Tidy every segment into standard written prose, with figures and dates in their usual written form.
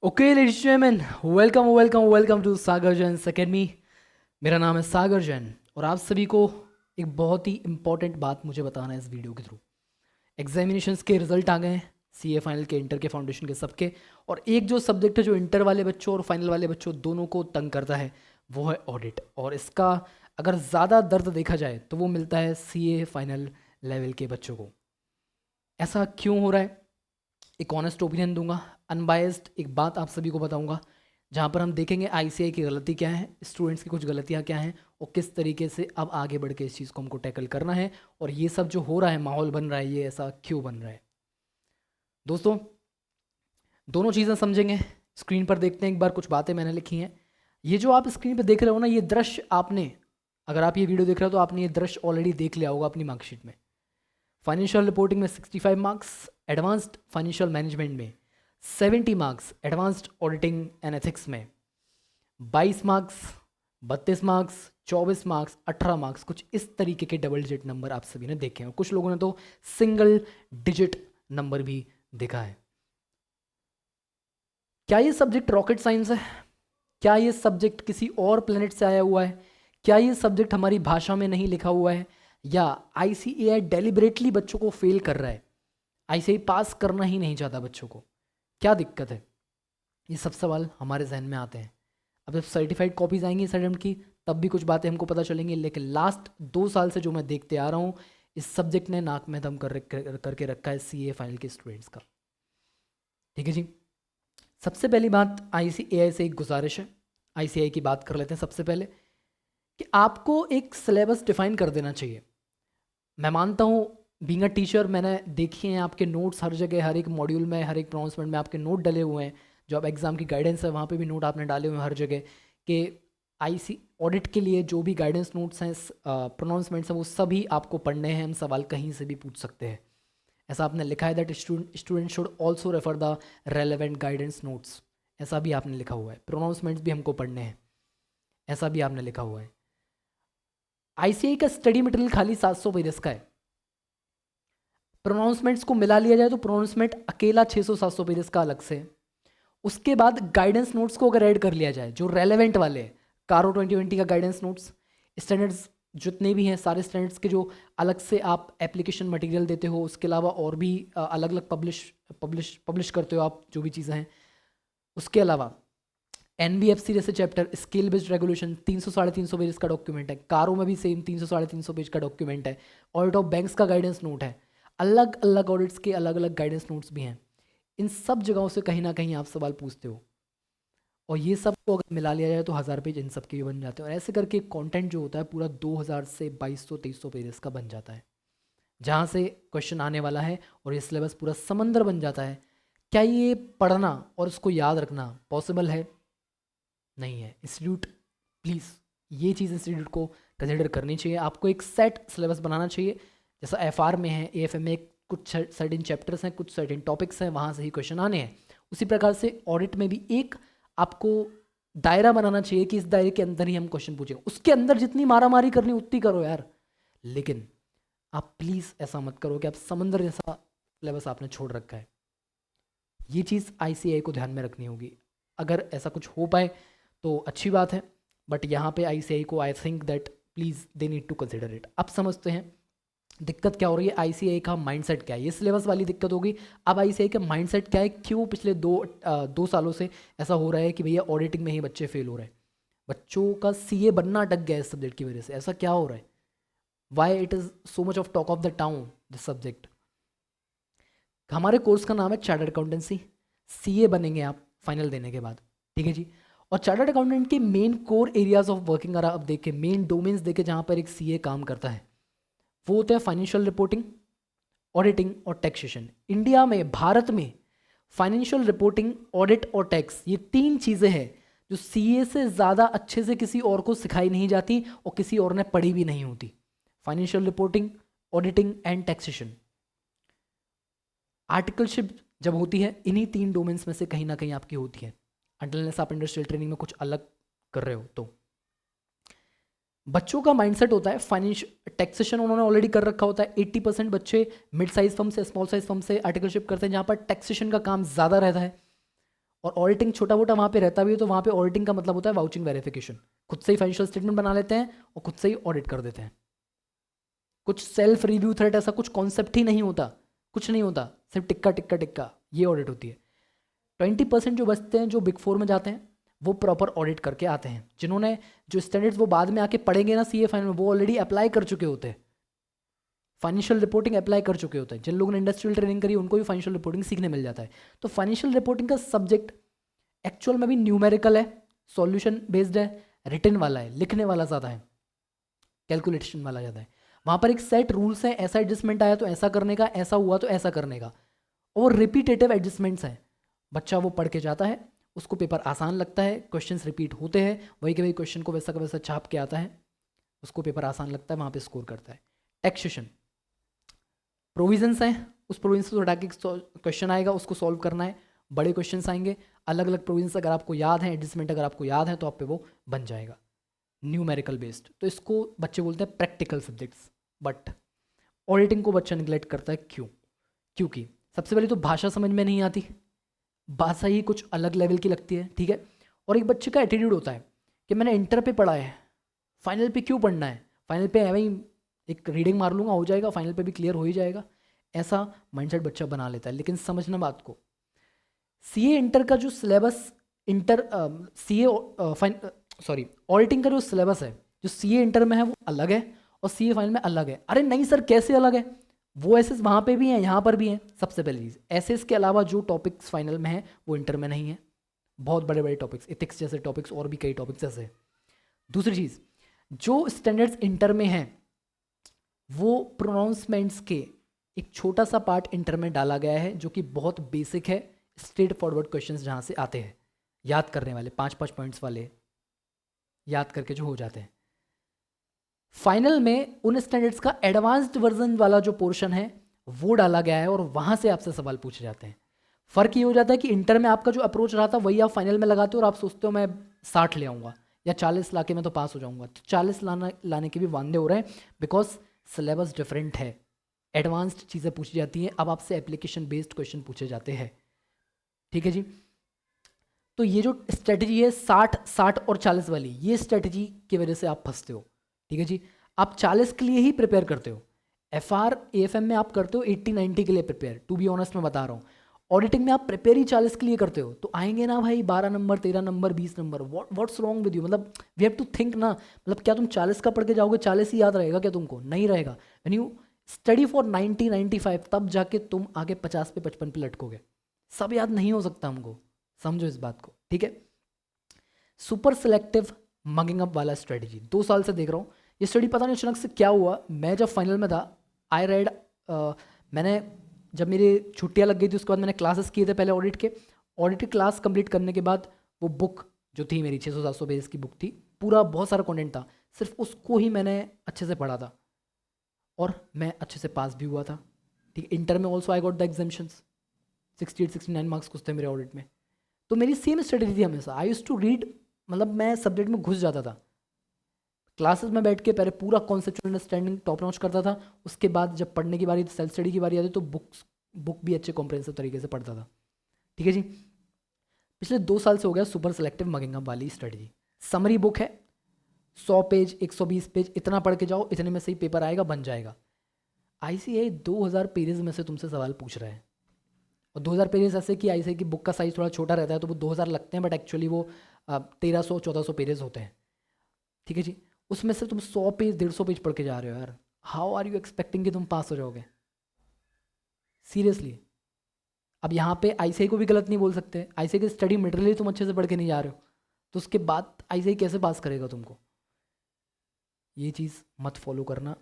Okay ladies gentleman, welcome welcome welcome to Sagar Jain academy. मेरा नाम है सागर जैन और आप सभी को एक बहुत ही इंपॉर्टेंट बात मुझे बताना है इस वीडियो के थ्रू। एग्जामिनेशंस के रिजल्ट आ गए हैं, सीए फाइनल के, इंटर के, फाउंडेशन के, सबके। और एक जो सब्जेक्ट है जो इंटर वाले बच्चों और फाइनल वाले बच्चों दोनों को तंग करता है वो है ऑडिट। और इसका अगर ज़्यादा दर्द देखा जाए तो वो मिलता है सीए फाइनल लेवल के बच्चों को। ऐसा क्यों हो रहा है, एक ऑनेस्ट ओपिनियन दूंगा, अनबायस्ड एक बात आप सभी को बताऊंगा, जहां पर हम देखेंगे आईसीआई की गलती क्या है, स्टूडेंट्स की कुछ गलतियां क्या हैं और किस तरीके से अब आगे बढ़ के इस चीज़ को हमको टैकल करना है। और ये सब जो हो रहा है, माहौल बन रहा है, ये ऐसा क्यों बन रहा है। दोस्तों, दोनों चीज़ें समझेंगे। स्क्रीन पर देखते हैं एक बार, कुछ बातें मैंने लिखी हैं। ये जो आप स्क्रीन पर देख रहे हो ना, ये दृश्य आपने, अगर आप ये वीडियो देख रहे हो तो आपने ये दृश्य ऑलरेडी देख लिया होगा अपनी मार्कशीट में। फाइनेंशियल रिपोर्टिंग में 65 मार्क्स, एडवांस्ड फाइनेंशियल मैनेजमेंट में 70 marks, advanced auditing and ethics में 22 मार्क्स, 32 मार्क्स, 24 मार्क्स, 18 मार्क्स, कुछ इस तरीके के डबल डिजिट नंबर आप सभी ने देखे हैं और कुछ लोगों ने तो सिंगल डिजिट नंबर भी देखा है। क्या ये सब्जेक्ट रॉकेट साइंस है? क्या ये सब्जेक्ट किसी और प्लेनेट से आया हुआ है? क्या ये सब्जेक्ट हमारी भाषा में नहीं लिखा हुआ है? या आईसीएआई डेलिबरेटली बच्चों को फेल कर रहा है, आईसीएआई पास करना ही नहीं चाहता बच्चों को? क्या दिक्कत है? ये सब सवाल हमारे जहन में आते हैं। अब जब सर्टिफाइड कॉपीज आएंगी इस अटेम्प्ट की, तब भी कुछ बातें हमको पता चलेंगी। लेकिन लास्ट 2 साल से जो मैं देखते आ रहा हूँ, इस सब्जेक्ट ने नाक में दम करके रखा है सीए फाइनल के स्टूडेंट्स का। ठीक है जी। सबसे पहली बात, आईसीएआई से एक गुजारिश है, आईसीएआई की बात कर लेते हैं सबसे पहले, कि आपको एक सिलेबस डिफाइन कर देना चाहिए। मैं मानता हूँ, बीइंग अ टीचर, मैंने देखी हैं आपके नोट्स हर जगह, हर एक मॉड्यूल में, हर एक प्रोनाउंसमेंट में आपके नोट डले हुए हैं। जो आप एग्ज़ाम की गाइडेंस है वहाँ पे भी नोट आपने डाले हुए हैं हर जगह, कि आईसी ऑडिट के लिए जो भी गाइडेंस नोट्स हैं, प्रोनाउंसमेंट्स हैं, वो सभी आपको पढ़ने हैं। हम सवाल कहीं से भी पूछ सकते हैं। ऐसा आपने लिखा है that student should also refer the relevant guidance notes, ऐसा भी आपने लिखा हुआ है। प्रोनाउंसमेंट्स भी हमको पढ़ने हैं, ऐसा भी आपने लिखा हुआ है। आईसीआई का स्टडी मटेरियल खाली 700 पेजेस का है। प्रोनाउंसमेंट्स को मिला लिया जाए तो प्रोनाउंसमेंट अकेला 600-700 पेजेस का अलग से। उसके बाद गाइडेंस नोट्स को अगर ऐड कर लिया जाए जो रेलेवेंट वाले, कारो 2020 का गाइडेंस नोट्स, स्टैंडर्ड्स जितने भी हैं सारे स्टैंडर्ड्स के जो अलग से आप एप्लीकेशन मटेरियल देते हो, उसके अलावा और भी अलग अलग पब्लिश करते हो आप जो भी चीज़ें हैं। उसके अलावा एनबीएफसी जैसे chapter, scale based regulation, 300-350 page का डॉक्यूमेंट है। कारो में भी सेम 300-350 पेज का डॉक्यूमेंट है। ऑडिट ऑफ बैंक्स का गाइडेंस नोट है। अलग अलग ऑडिट्स के अलग अलग गाइडेंस नोट्स भी हैं। इन सब जगहों से कहीं ना कहीं आप सवाल पूछते हो, और ये सब को अगर मिला लिया जाए तो 1000 पेज इन सब के भी बन जाते हैं। और ऐसे करके कंटेंट जो होता है पूरा 2000 से 2200-2300 पेजेस का बन जाता है, जहाँ से क्वेश्चन आने वाला है और ये सिलेबस पूरा समंदर बन जाता है। क्या ये पढ़ना और उसको याद रखना पॉसिबल है? नहीं है। इंस्टीट्यूट, प्लीज़ ये चीज़ इंस्टीट्यूट को कंसिडर करनी चाहिए। आपको एक सेट सिलेबस बनाना चाहिए, जैसा एफआर में है, एएफएम में कुछ सर्टेन चैप्टर्स हैं, कुछ सर्टेन टॉपिक्स हैं, वहाँ से ही क्वेश्चन आने हैं। उसी प्रकार से ऑडिट में भी एक आपको दायरा बनाना चाहिए कि इस दायरे के अंदर ही हम क्वेश्चन पूछेंगे। उसके अंदर जितनी मारा मारी करनी उतनी करो यार, लेकिन आप प्लीज़ ऐसा मत करो कि आप समंदर जैसा सिलेबस आपने छोड़ रखा है। ये चीज़ आईसीएआई को ध्यान में रखनी होगी। अगर ऐसा कुछ हो पाए तो अच्छी बात है, बट यहाँ पे आईसीआई को I think that please they need to consider it. अब समझते हैं दिक्कत क्या हो रही है, आईसीआई का माइंडसेट क्या है। ये सिलेबस वाली दिक्कत होगी। अब आईसीआई का माइंडसेट क्या है, क्यों पिछले 2 सालों से ऐसा हो रहा है कि भैया ऑडिटिंग में ही बच्चे फेल हो रहे हैं, बच्चों का सीए बनना अटक गया है इस सब्जेक्ट की वजह से। ऐसा क्या हो रहा है, why it is so much of talk of the town this subject? हमारे कोर्स का नाम है चार्टर्ड अकाउंटेंसी। सीए बनेंगे आप फाइनल देने के बाद, ठीक है जी। और चार्टर्ड अकाउंटेंट के main core areas of working अगर आप देखें, मेन डोमेन्स देखें जहाँ पर एक सीए काम करता है, वो होता है फाइनेंशियल रिपोर्टिंग, ऑडिटिंग और टैक्सेशन। इंडिया में, भारत में फाइनेंशियल रिपोर्टिंग, ऑडिट और टैक्स, ये 3 चीज़ें हैं जो सीए से ज़्यादा अच्छे से किसी और को सिखाई नहीं जाती और किसी और ने पढ़ी भी नहीं होती। Financial reporting, auditing and taxation. Articleship जब होती है इन्हीं 3 डोमेन्स में से कहीं ना कहीं आपकी होती है, अनटिल आप इंडस्ट्रियल ट्रेनिंग में कुछ अलग कर रहे हो तो। बच्चों का माइंडसेट होता है फाइनेंशियल, टैक्सेशन उन्होंने ऑलरेडी कर रखा होता है। 80% बच्चे मिड साइज फर्म से, स्मॉल साइज फर्म से आर्टिकलशिप करते हैं, जहाँ पर टैक्सेशन का काम ज़्यादा रहता है। और ऑडिटिंग छोटा मोटा वहाँ पे रहता भी है, तो वहाँ पे ऑडिटिंग का मतलब होता है वाउचिंग वेरिफिकेशन। खुद से ही फाइनेंशियल स्टेटमेंट बना लेते हैं और खुद से ही ऑडिट कर देते हैं। कुछ सेल्फ रिव्यू थ्रेट ऐसा कुछ कॉन्सेप्ट ही नहीं होता, कुछ नहीं होता, सिर्फ टिक्का टिक्का टिक्का, ये ऑडिट होती है। 20% जो बचते हैं जो बिग फोर में जाते हैं वो प्रॉपर ऑडिट करके आते हैं, जिन्होंने जो स्टैंडर्ड्स वो बाद में आके पढ़ेंगे ना सीए फाइनल में, वो ऑलरेडी अप्लाई कर चुके होते हैं, फाइनेंशियल रिपोर्टिंग अप्लाई कर चुके होते हैं। जिन लोगों ने इंडस्ट्रियल ट्रेनिंग करी उनको भी फाइनेंशियल रिपोर्टिंग सीखने मिल जाता है। तो फाइनेंशियल रिपोर्टिंग का सब्जेक्ट एक्चुअल में भी न्यूमेरिकल है, सॉल्यूशन बेस्ड है, रिटन वाला है, लिखने वाला ज़्यादा है, कैलकुलेशन वाला ज़्यादा है। वहाँ पर एक सेट रूल्स हैं, ऐसा एडजस्टमेंट आया तो ऐसा करने का, ऐसा हुआ तो ऐसा करने का, और रिपीटेटिव एडजस्टमेंट्स हैं। बच्चा वो पढ़ के जाता है, उसको पेपर आसान लगता है, क्वेश्चंस रिपीट होते हैं, वही के वही क्वेश्चन को वैसा का वैसा छाप के आता है, उसको पेपर आसान लगता है, वहाँ पे स्कोर करता है। टैक्सेशन, प्रोविजंस हैं, उस प्रोविजन से हटा के क्वेश्चन आएगा, उसको सॉल्व करना है। बड़े क्वेश्चंस आएंगे, अलग अलग प्रोविजंस अगर आपको याद है, एडजस्टमेंट अगर आपको याद है तो आप पे वो बन जाएगा, न्यूमेरिकल बेस्ड। तो इसको बच्चे बोलते हैं प्रैक्टिकल सब्जेक्ट्स। बट ऑडिटिंग को बच्चा निगलेक्ट करता है, क्यों? क्योंकि सबसे पहले तो भाषा समझ में नहीं आती, भाषा ही कुछ अलग लेवल की लगती है, ठीक है। और एक बच्चे का एटीट्यूड होता है कि मैंने इंटर पे पढ़ा है, फाइनल पे क्यों पढ़ना है, फाइनल पे वही एक रीडिंग मार लूँगा हो जाएगा, फाइनल पे भी क्लियर हो ही जाएगा, ऐसा माइंडसेट बच्चा बना लेता है। लेकिन समझना बात को, सीए इंटर का जो सिलेबस, ऑडिटिंग का जो सिलेबस है जो सीए इंटर में है वो अलग है और सीए फाइनल में अलग है। अरे नहीं सर, कैसे अलग है? वो एसेस वहाँ पे भी हैं, यहाँ पर भी हैं। सबसे पहली चीज़, एसेस के अलावा जो टॉपिक्स फाइनल में हैं वो इंटर में नहीं है, बहुत बड़े बड़े टॉपिक्स, इथिक्स जैसे टॉपिक्स और भी कई टॉपिक्स ऐसे हैं। दूसरी चीज़, जो स्टैंडर्ड्स इंटर में हैं वो प्रोनाउंसमेंट्स के एक छोटा सा पार्ट इंटर में डाला गया है, जो कि बहुत बेसिक है, स्ट्रेट फॉरवर्ड क्वेश्चंस जहाँ से आते हैं, याद करने वाले 5-5 पॉइंट्स वाले, याद करके जो हो जाते हैं। फाइनल में उन स्टैंडर्ड्स का एडवांस्ड वर्जन वाला जो पोर्शन है वो डाला गया है और वहाँ से आपसे सवाल पूछे जाते हैं। फ़र्क ये हो जाता है कि इंटर में आपका जो अप्रोच रहा था वही आप फाइनल में लगाते हो और आप सोचते हो मैं 60 ले आऊँगा या 40 ला के मैं तो पास हो जाऊँगा। तो 40 लाने के भी वांदे हो रहे हैं, बिकॉज सिलेबस डिफरेंट है, एडवांस्ड चीज़ें पूछी जाती हैं, अब आपसे एप्लीकेशन बेस्ड क्वेश्चन पूछे जाते हैं, ठीक है जी। तो ये जो स्ट्रेटजी है 60 और 40 वाली, ये स्ट्रेटजी की वजह से आप फंसते हो, ठीक है जी। आप 40 के लिए ही प्रिपेयर करते हो, FR AFM में आप करते हो 80-90 के लिए प्रिपेयर, टू बी ऑनेस्ट मैं बता रहा हूँ। ऑडिटिंग में आप प्रिपेयर ही 40 के लिए करते हो, तो आएंगे ना भाई 12 number, 13 number, 20 number, what's wrong with you? मतलब वी हैव टू थिंक ना, मतलब क्या तुम 40 का पढ़ के जाओगे 40 ही याद रहेगा क्या तुमको? नहीं रहेगा। व्हेन यू स्टडी फॉर 90-95 तब जाके तुम आगे 50 पे 55 पे लटकोगे। सब याद नहीं हो सकता हमको, समझो इस बात को, ठीक है। सुपर सिलेक्टिव मगिंग अप वाला स्ट्रेटजी 2 साल से देख रहा हूँ। ये स्टडी पता नहीं अचानक से क्या हुआ, मैं जब फाइनल में था आई रेड, मैंने जब मेरी छुट्टियां लग गई थी उसके बाद मैंने क्लासेस किए थे पहले ऑडिट की क्लास कंप्लीट करने के बाद वो बुक जो थी मेरी 600-700 पेज की बुक थी, पूरा बहुत सारा कंटेंट था, सिर्फ उसको ही मैंने अच्छे से पढ़ा था और मैं अच्छे से पास भी हुआ था, ठीक। इंटर में also I got the exemptions, 68-69 marks कुछ थे मेरे ऑडिट में। तो मेरी सेम स्ट्रेटजी थी हमेशा, आई यूज टू रीड, मतलब मैं सब्जेक्ट में घुस जाता था, क्लासेस में बैठ के पहले पूरा कॉन्सेप्चुअल अंडरस्टैंडिंग टॉप नॉच करता था, उसके बाद जब पढ़ने की बारी, सेल्फ स्टडी की बारी आती तो बुक भी अच्छे कॉम्प्रिहेंसिव तरीके से पढ़ता था, ठीक है जी। पिछले 2 साल से हो गया सुपर सेलेक्टिव मगिंग अप वाली स्ट्रेटजी। समरी बुक है, 100 पेज 120 पेज, इतना पढ़ के जाओ, इतने में से ही पेपर आएगा, बन जाएगा। ICAI 2000 पेजेस में से तुमसे सवाल पूछ रहा है, और 2000 पेजेस ऐसे कि ICAI की बुक का साइज़ थोड़ा छोटा रहता है तो वो 2000 लगते हैं, बट एक्चुअली वो 1300-1400 पेजेस होते हैं, ठीक है जी। उसमें से तुम 100 पेज 150 पेज पढ़ के जा रहे हो यार, हाउ आर यू एक्सपेक्टिंग कि तुम पास हो जाओगे? सीरियसली। अब यहाँ पे ICAI को भी गलत नहीं बोल सकते, ICAI की स्टडी मटेरियल तुम अच्छे से पढ़ के नहीं जा रहे हो, तो उसके बाद ICAI कैसे पास करेगा तुमको? ये चीज़ मत फॉलो करना।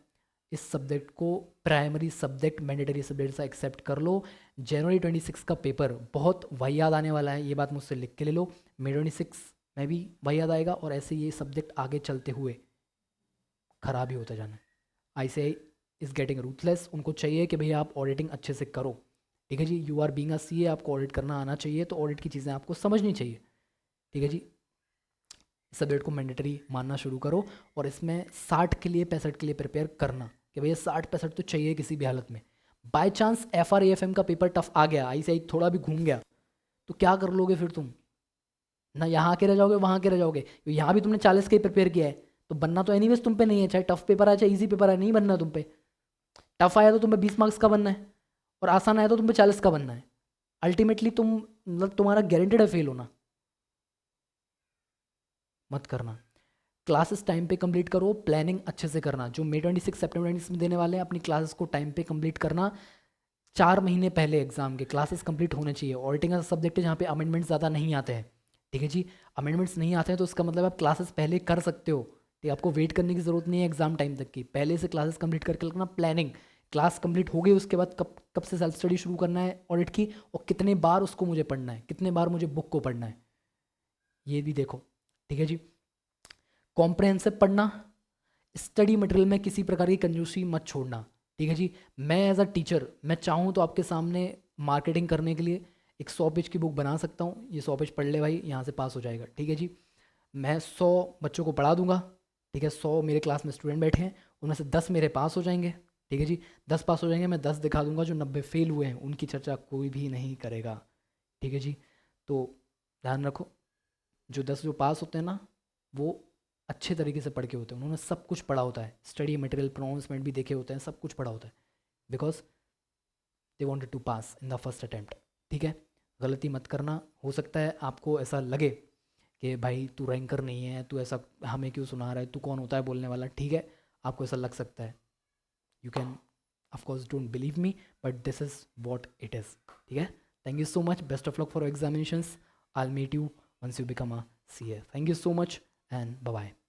इस सब्जेक्ट को प्राइमरी सब्जेक्ट, मैंडेटरी सब्जेक्ट से एक्सेप्ट कर लो। जनवरी 26 का पेपर बहुत वाहियात आने वाला है, ये बात मुझसे लिख के ले लो। May 26 में भी वाहियात आएगा और ऐसे ये सब्जेक्ट आगे चलते हुए ख़राब ही होता जाना। ICAI इज़ गेटिंग रूथलेस, उनको चाहिए कि भैया आप ऑडिटिंग अच्छे से करो, ठीक है ji. You are being a CA, आपको ऑडिट करना आना चाहिए, तो ऑडिट की चीज़ें आपको समझनी चाहिए, ठीक है जी। इस सब्जेक्ट को मैंडेटरी मानना शुरू करो और इसमें 60 के लिए 65 के लिए प्रिपेयर करना कि भैया 60-65 तो चाहिए किसी भी हालत में। बाय चांस FR AFM का पेपर टफ आ गया, ICAI थोड़ा भी घूम गया, तो क्या कर लोगे फिर तुम? ना यहाँ के रह जाओगे, वहाँ के रह जाओगे। क्योंकि यहाँ भी तुमने 40 के प्रिपेयर किया है, तो बनना तो एनीवेज तुम पे नहीं है, चाहे टफ पेपर आए चाहे इजी पेपर आए, नहीं बनना तुम पे। टफ आया तो तुम्हें 20 मार्क्स का बनना है, और आसान आया तो तुम्हें 40 का बनना है। अल्टीमेटली तुम मतलब तुम्हारा गारंटेड है फेल होना। मत करना। क्लासेस टाइम पे कंप्लीट करो, प्लानिंग अच्छे से करना। जो मई 26 सितंबर 26 में देने वाले हैं, अपनी क्लासेस को टाइम पे कंप्लीट करना। 4 महीने पहले एग्जाम के क्लासेस कंप्लीट होने चाहिए। ऑडिटिंग का सब्जेक्ट है जहाँ पे अमेंडमेंट्स ज़्यादा नहीं आते हैं, ठीक है जी। अमेंडमेंट्स नहीं आते हैं तो इसका मतलब आप क्लासेस पहले कर सकते हो, ठीक है। आपको वेट करने की ज़रूरत नहीं है एग्जाम टाइम तक की, पहले से क्लासेस कंप्लीट करके रखना। प्लानिंग, क्लास कंप्लीट हो गई उसके बाद कब कब से सेल्फ स्टडी शुरू करना है ऑडिट की, और कितने बार उसको मुझे पढ़ना है, कितने बार मुझे बुक को पढ़ना है, ये भी देखो, ठीक है जी। कॉम्प्रहेंसिव पढ़ना, स्टडी मटेरियल में किसी प्रकार की कंजूसी मत छोड़ना, ठीक है जी। मैं एज अ टीचर मैं चाहूँ तो आपके सामने मार्केटिंग करने के लिए एक 100 पेज की बुक बना सकता हूँ। ये 100 पेज पढ़ ले भाई, यहाँ से पास हो जाएगा, ठीक है जी। मैं 100 बच्चों को पढ़ा दूंगा, ठीक है। 100 मेरे क्लास में स्टूडेंट बैठे हैं, उनमें से 10 मेरे पास हो जाएंगे, ठीक है जी। 10 पास हो जाएंगे, मैं 10 दिखा दूंगा। जो 90 फेल हुए हैं उनकी चर्चा कोई भी नहीं करेगा, ठीक है जी। तो ध्यान रखो, जो 10 जो पास होते हैं ना, वो अच्छे तरीके से पढ़ के होते हैं, उन्होंने सब कुछ पढ़ा होता है, स्टडी मटेरियल प्रोनाउंसमेंट भी देखे होते हैं, सब कुछ पढ़ा होता है, because they wanted to pass in the first attempt, ठीक है। गलती मत करना। हो सकता है आपको ऐसा लगे कि भाई तू रैंकर नहीं है, तू ऐसा हमें क्यों सुना रहा है, तू कौन होता है बोलने वाला, ठीक है। आपको ऐसा लग सकता है, you can of course don't believe me, but this is what it is, ठीक है। Thank you so much, best of luck for examinations. I will meet you once you become a CA. Thank you so much and bye bye.